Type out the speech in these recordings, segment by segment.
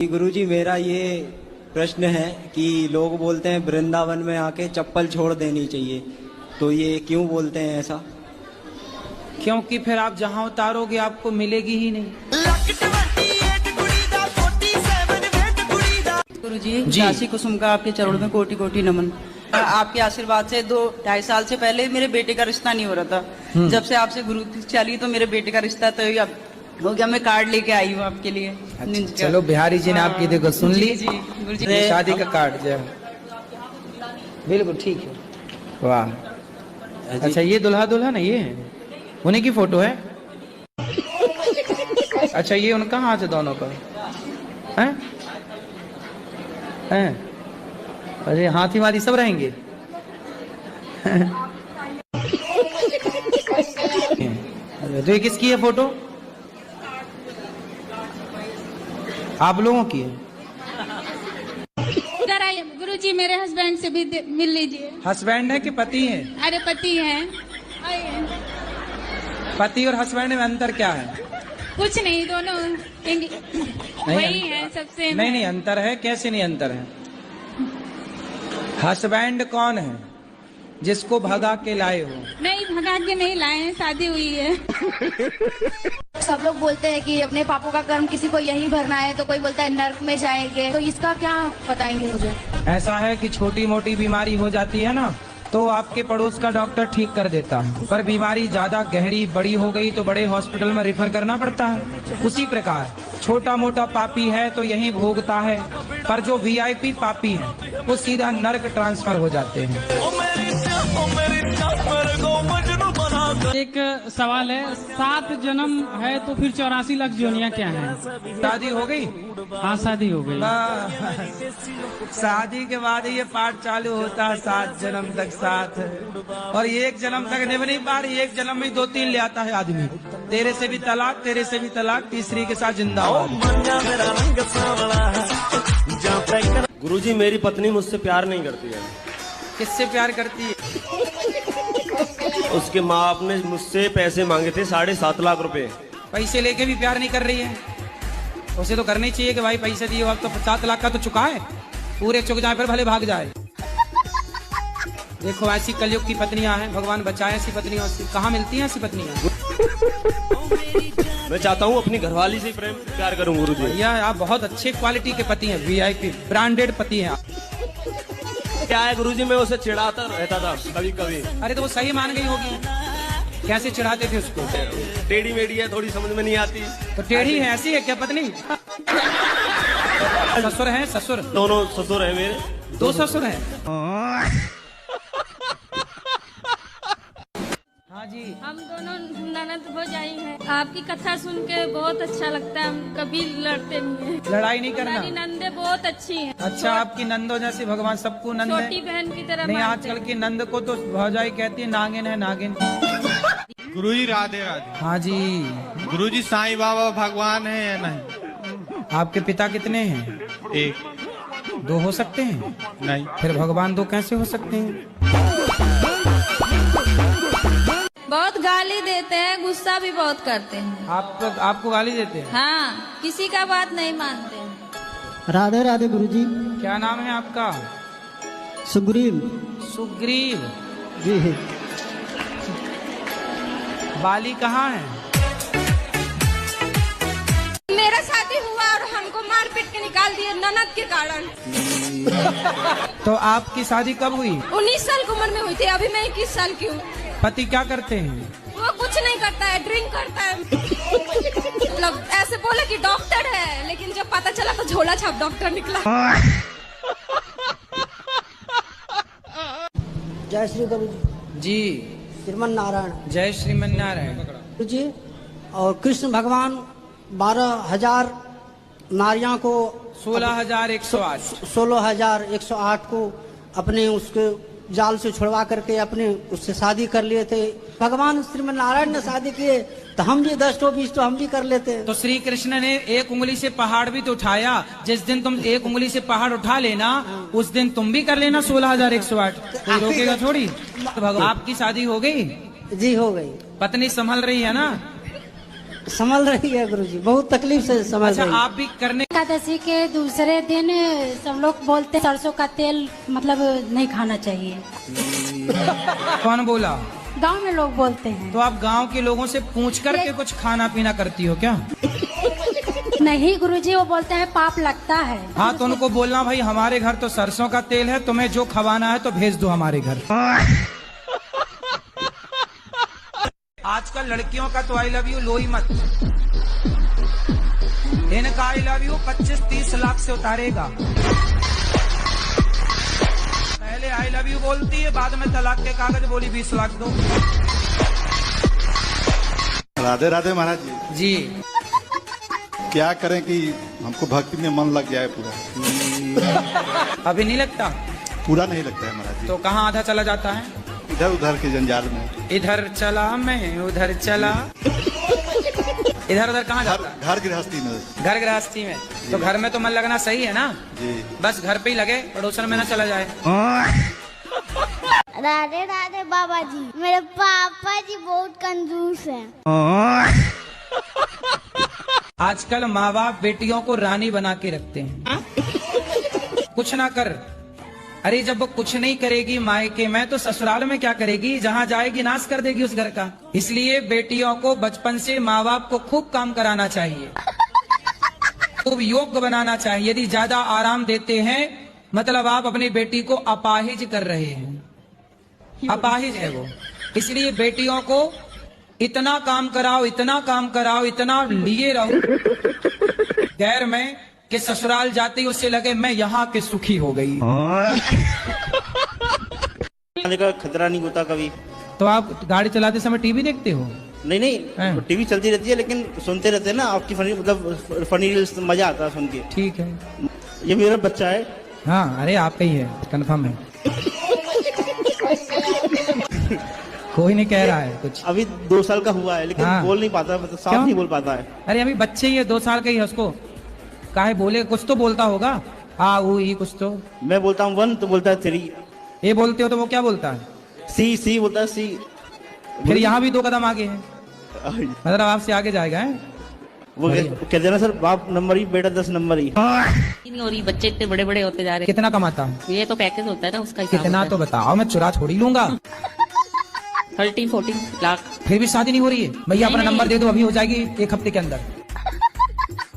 गुरुजी, मेरा ये प्रश्न है कि लोग बोलते हैं वृंदावन में आके चप्पल छोड़ देनी चाहिए, तो ये क्यों बोलते हैं ऐसा? क्योंकि फिर आप जहाँ उतारोगे आपको मिलेगी ही नहीं। गुरुजी, झांसी कुसुम का आपके चरणों में कोटि कोटि नमन। आपके आशीर्वाद से 2-2.5 साल से पहले मेरे बेटे का रिश्ता नहीं हो रहा था। जब से आपसे गुरु चली तो मेरे बेटे का रिश्ता तो हो गया। मैं कार्ड लेके आई हूँ आपके लिए। अच्छा, चलो बिहारी जी ने आपकी देखो सुन ली। जी गुरुजी, शादी का कार्ड जो बिल्कुल ठीक है। वाह, अच्छा ये दुल्हा दुल्हन है, ये उन्हीं की फोटो है। अच्छा ये उनका हाथ है दोनों का हैं? अरे हाथी वादी सब रहेंगे। तो ये किसकी है फोटो? आप लोगों की है। इधर आइए गुरुजी, मेरे हस्बैंड से भी मिल लीजिए। हस्बैंड है कि पति है? अरे पति हैं। आइए। पति और हस्बैंड में अंतर क्या है? कुछ नहीं, दोनों वही है सबसे। नहीं अंतर है। कैसे नहीं अंतर है? हस्बैंड कौन है? जिसको भगा के लाए हो। नहीं, भगा के नहीं लाए हैं, शादी हुई है। सब लोग बोलते हैं कि अपने पापों का कर्म किसी को यहीं भरना है, तो कोई बोलता है नर्क में जाएंगे, तो इसका क्या बताएंगे मुझे? ऐसा है कि छोटी मोटी बीमारी हो जाती है ना, तो आपके पड़ोस का डॉक्टर ठीक कर देता है, पर बीमारी ज्यादा गहरी बड़ी हो गई तो बड़े हॉस्पिटल में रेफर करना पड़ता है। उसी प्रकार छोटा मोटा पापी है तो यहीं भोगता है, पर जो वीआईपी पापी है वो सीधा नर्क ट्रांसफर हो जाते हैं। एक सवाल है, 7 जन्म है तो फिर 84 लाख जोनियां क्या है? शादी हो गई? हाँ शादी हो गई। शादी के बाद ये पाठ चालू होता है 7 जन्म तक साथ, और 1 जन्म तक नहीं पा रही, 1 जन्म में 2-3 ले आता है आदमी। तेरे से भी तलाक, तेरे से भी तलाक, तीसरी के साथ जिंदाबाद। गुरुजी, मेरी पत्नी मुझसे प्यार नहीं करती है। किससे प्यार करती है? उसके माँ बाप ने मुझसे पैसे मांगे थे 7.5 लाख रुपए। पैसे लेके भी प्यार नहीं कर रही है? उसे तो करनी चाहिए कि भाई पैसे दिए, अब तो 7 लाख का तो चुका है, पूरे चुक जाए फिर भले भाग जाए। देखो ऐसी कलयुग की पत्नियां हैं, भगवान बचाए ऐसी पत्नियों से। कहाँ मिलती हैं ऐसी पत्नियां? मैं चाहता हूँ अपनी घरवाली से प्यार करूँ गुरुजी। भैया आप बहुत अच्छे क्वालिटी के पति हैं, वीआईपी ब्रांडेड पति हैं। क्या है गुरुजी, मैं उसे चिढ़ाता रहता था कभी कभी। अरे तो वो सही मान गई होगी। कैसे चिढ़ाते थे उसको? टेढ़ी मेढ़ी है, थोड़ी समझ में नहीं आती। तो टेढ़ी है, ऐसी है क्या पत्नी? ससुर है? ससुर दोनों ससुर है मेरे। 2 ससुर हैं। हाँ जी, हम दोनों ननद भौजाई हैं। आपकी कथा सुन के बहुत अच्छा लगता है, हम कभी लड़ते नहीं हैं। लड़ाई नहीं करना। हमारी नंदे बहुत अच्छी हैं। अच्छा, आपकी नंदो जैसे भगवान सबको नंद है। छोटी बहन की तरह नहीं, मानते आजकल हैं। की नंद को तो भौजाई कहती है नागिन है, नागिन। गुरुजी राधे राधे। हाँ जी। गुरुजी, साईं बाबा भगवान है या नहीं? आपके पिता कितने हैं? 1। 2 हो सकते हैं? नहीं। फिर भगवान 2 कैसे हो सकते हैं? बहुत गाली देते हैं, गुस्सा भी बहुत करते हैं। आपको गाली देते हैं? हाँ, किसी का बात नहीं मानते हैं। राधे राधे गुरुजी। क्या नाम है आपका? सुग्रीव। सुग्रीव जी। बाली कहाँ है? मेरा शादी हुआ और हमको मार पीट के निकाल दिए ननद के कारण। तो आपकी शादी कब हुई? 19 साल की उम्र में हुई थी, अभी मैं 21 साल की हूँ। पति क्या करते हैं? वो कुछ नहीं करता है, ड्रिंक करता है। मतलब ऐसे बोले कि डॉक्टर है, लेकिन जब पता चला तो झोला छाप डॉक्टर निकला। जय श्री गुरुजी। जी, श्रीमन नारायण। जय श्रीमन नारायण। गुरुजी, और कृष्ण भगवान 12,000 नारियां को 16,108 16,108 को अपने उसके जाल से छुड़वा करके अपने उससे शादी कर लिए थे। भगवान श्रीमन नारायण ने शादी किए तो हम भी 10 तो 20 तो हम भी कर लेते हैं। तो श्री कृष्ण ने 1 उंगली से पहाड़ भी तो उठाया। जिस दिन तुम 1 उंगली से पहाड़ उठा लेना, उस दिन तुम भी कर लेना 16,108। कोई रोकेगा थोड़ी। तो आपकी शादी हो गई? जी हो गई। पत्नी संभल रही है ना? संभल रही है गुरुजी, बहुत तकलीफ से संभल अच्छा रही है। आप भी करने एकादशी के दूसरे दिन सब लोग बोलते हैं सरसों का तेल मतलब नहीं खाना चाहिए, कौन बोला? गांव में लोग बोलते हैं। तो आप गांव के लोगों से पूछ करके कुछ खाना पीना करती हो क्या? नहीं गुरुजी, वो बोलते हैं पाप लगता है। हाँ तो उनको बोलना भाई हमारे घर तो सरसों का तेल है, तुम्हें जो खवाना है तो भेज दो हमारे घर। आजकल लड़कियों का तो आई लव यू लो ही मत, इनका आई लव यू 25-30 लाख से उतारेगा। पहले आई लव यू बोलती है, बाद में तलाक के कागज बोली 20 लाख दो। राधे राधे महाराज जी। जी क्या करें कि हमको भक्ति में मन लग जाए पूरा। अभी नहीं लगता? पूरा नहीं लगता है महाराज जी। तो कहाँ आधा चला जाता है? इधर उधर के जंजाल में। इधर चला मैं उधर चला, इधर उधर कहाँ जाता है? घर गृहस्थी में। घर गृहस्थी में। तो घर में तो मन लगना सही है ना जी। बस घर पे ही लगे, पड़ोसन में ना चला जाए। राधे राधे बाबा जी, मेरे पापा जी बहुत कंजूस हैं। आजकल माँ बाप बेटियों को रानी बना के रखते हैं, कुछ ना कर। अरे जब वो कुछ नहीं करेगी मायके में तो ससुराल में क्या करेगी? जहाँ जाएगी नाश कर देगी उस घर का। इसलिए बेटियों को बचपन से माँ बाप को खूब काम कराना चाहिए, खूब योग्य बनाना चाहिए। यदि ज्यादा आराम देते हैं मतलब आप अपनी बेटी को अपाहिज कर रहे हैं, अपाहिज है वो। इसलिए बेटियों को इतना काम कराओ, इतना काम कराओ, इतना लिए रहो गैर में कि ससुराल जाते ही उससे लगे मैं यहाँ के सुखी हो गई। आने का खतरा नहीं होता कभी। तो आप गाड़ी चलाते समय टीवी देखते हो? नहीं टीवी चलती रहती है लेकिन सुनते रहते हैं ना आपकी फनी, मतलब फनी रील्स, मजा आता है सुन के। ठीक है, ये मेरा बच्चा है। हाँ अरे आपका ही है, कंफर्म है। कोई नहीं कह रहा है कुछ। अभी 2 साल का हुआ है लेकिन हाँ। बोल नहीं पाता, मतलब साफ क्यों? नहीं बोल पाता है। अरे अभी बच्चे ही है, 2 साल का ही है, उसको काहे बोले? कुछ तो बोलता होगा, आ ऊ ही कुछ तो। मैं बोलता हूँ 1 तो बोलता है 3। ये बोलते हो तो वो क्या बोलता है? सी बोलता है सी। फिर यहाँ भी 2 कदम आगे है, मतलब आपसे आगे जाएगा है? वो कहते हैं ना सर, बाप नंबर ही बेटा 10 नंबर ही। नहीं हो रही, बच्चे इतने बड़े बड़े होते जा रहे कितना कमाता हूँ? हैं। ये तो पैकेज होता है ना उसका। कितना तो बताओ, मैं चुरा छोड़ ही लूंगा। 13-14 लाख। फिर भी शादी नहीं हो रही है? भैया अपना नंबर दे दो, अभी हो जाएगी 1 हफ्ते के अंदर।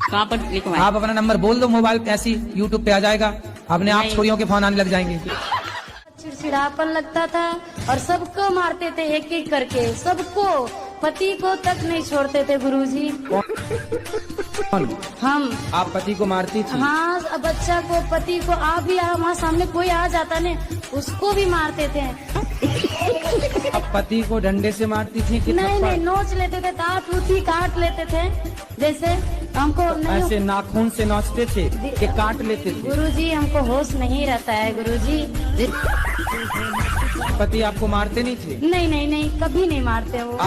कहाँ पर लिखवाएं? आप अपना नंबर बोल दो, मोबाइल ऐसी यूट्यूब पे आ जाएगा, अपने आप छोरियों के फोन आने लग जाएंगे। चिड़चिड़ापन लगता था और सबको मारते थे एक एक करके, सबको, पति को तक नहीं छोड़ते थे गुरुजी। हम। आप पति को मारती थी? हाँ, बच्चा को, पति को, आप भी हमारे सामने कोई आ जाता ने उसको भी मारते थे। आप पति को डंडे से मारती थी कि नहीं, नोच लेते थे, दांत उठी काट लेते थे, जैसे हमको नहीं। ऐसे नाखून से नोचते थे कि काट लेते थे? गुरुजी हमको होश नहीं रहता है गुरुजी। पति आपको मारते नहीं थे? नहीं, कभी नहीं मारते वो।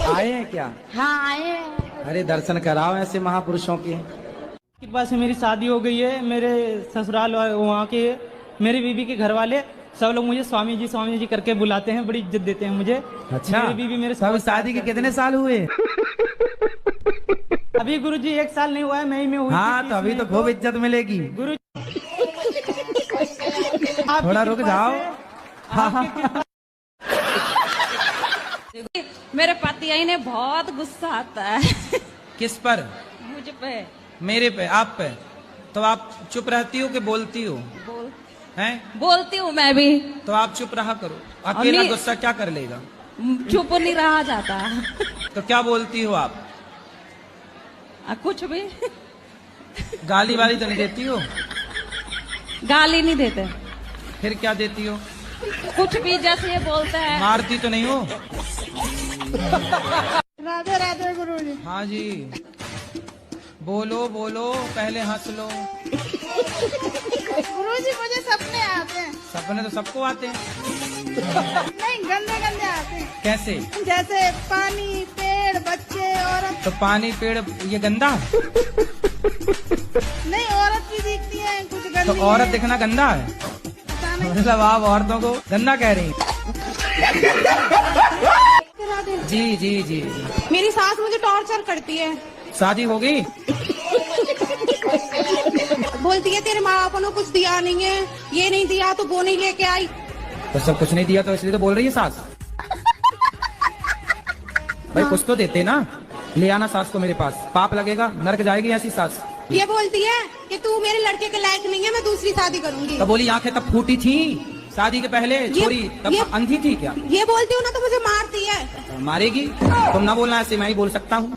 आए हैं क्या? हाँ आए हैं। अरे दर्शन कराओ ऐसे महापुरुषों के। कृपा से मेरी शादी हो गई है, मेरे ससुराल वहाँ के, मेरी बीवी के घर वाले सब लोग मुझे स्वामी जी करके बुलाते हैं, बड़ी इज्जत देते हैं मुझे। अच्छा, मेरी बीवी मेरे सब शादी के कितने साल हुए? अभी गुरुजी 1 साल नहीं हुआ है, मई में हुई। हाँ तो अभी तो खूब इज्जत मिलेगी। गुरु थोड़ा रुक जाओ। मेरे पति ने बहुत गुस्सा आता है। किस पर? मुझ पे। मेरे पे? आप पे? तो आप चुप रहती हो कि बोलती हो? हैं? बोलती हूँ मैं भी। तो आप चुप रहा करो, अकेला गुस्सा क्या कर लेगा? चुप नहीं रहा जाता। तो क्या बोलती हो आप? कुछ भी। गाली वाली तो नहीं देती हो? गाली नहीं देते। फिर क्या देती हो? कुछ भी, जैसे ये बोलते हैं। मारती तो नहीं हो? राधे राधे गुरुजी। हाँ जी, बोलो पहले हंस लो। गुरुजी मुझे सपने आते हैं। सपने तो सबको आते हैं। नहीं, गंदे आते हैं। कैसे? जैसे पानी, पेड़, बच्चे, औरत। तो पानी, पेड़ ये गंदा? नहीं, औरत भी दिखती है कुछ गंदी। तो औरत दिखना गंदा है? मतलब आप औरतों को गंदा कह रही हैं? पूरा दिन? जी जी जी। मेरी सास मुझे टॉर्चर करती है, शादी हो गई? बोलती है तेरे माँ बाप ने कुछ दिया नहीं है, ये नहीं दिया तो वो नहीं लेके आई। तो सब कुछ नहीं दिया तो इसलिए तो बोल रही है सास। भाई कुछ तो देते ना, ले आना सास को मेरे पास, पाप लगेगा, नरक जाएगी ऐसी सास। ये बोलती है कि तू मेरे लड़के के लायक नहीं है, मैं दूसरी शादी करूंगी। तो बोली आंखें तब फूटी थी शादी के पहले, छोरी तब अंधी थी क्या? ये बोलती हूँ ना तो मुझे मारती है। मारेगी? तुम ना बोलना ऐसे, मैं ही बोल सकता हूँ।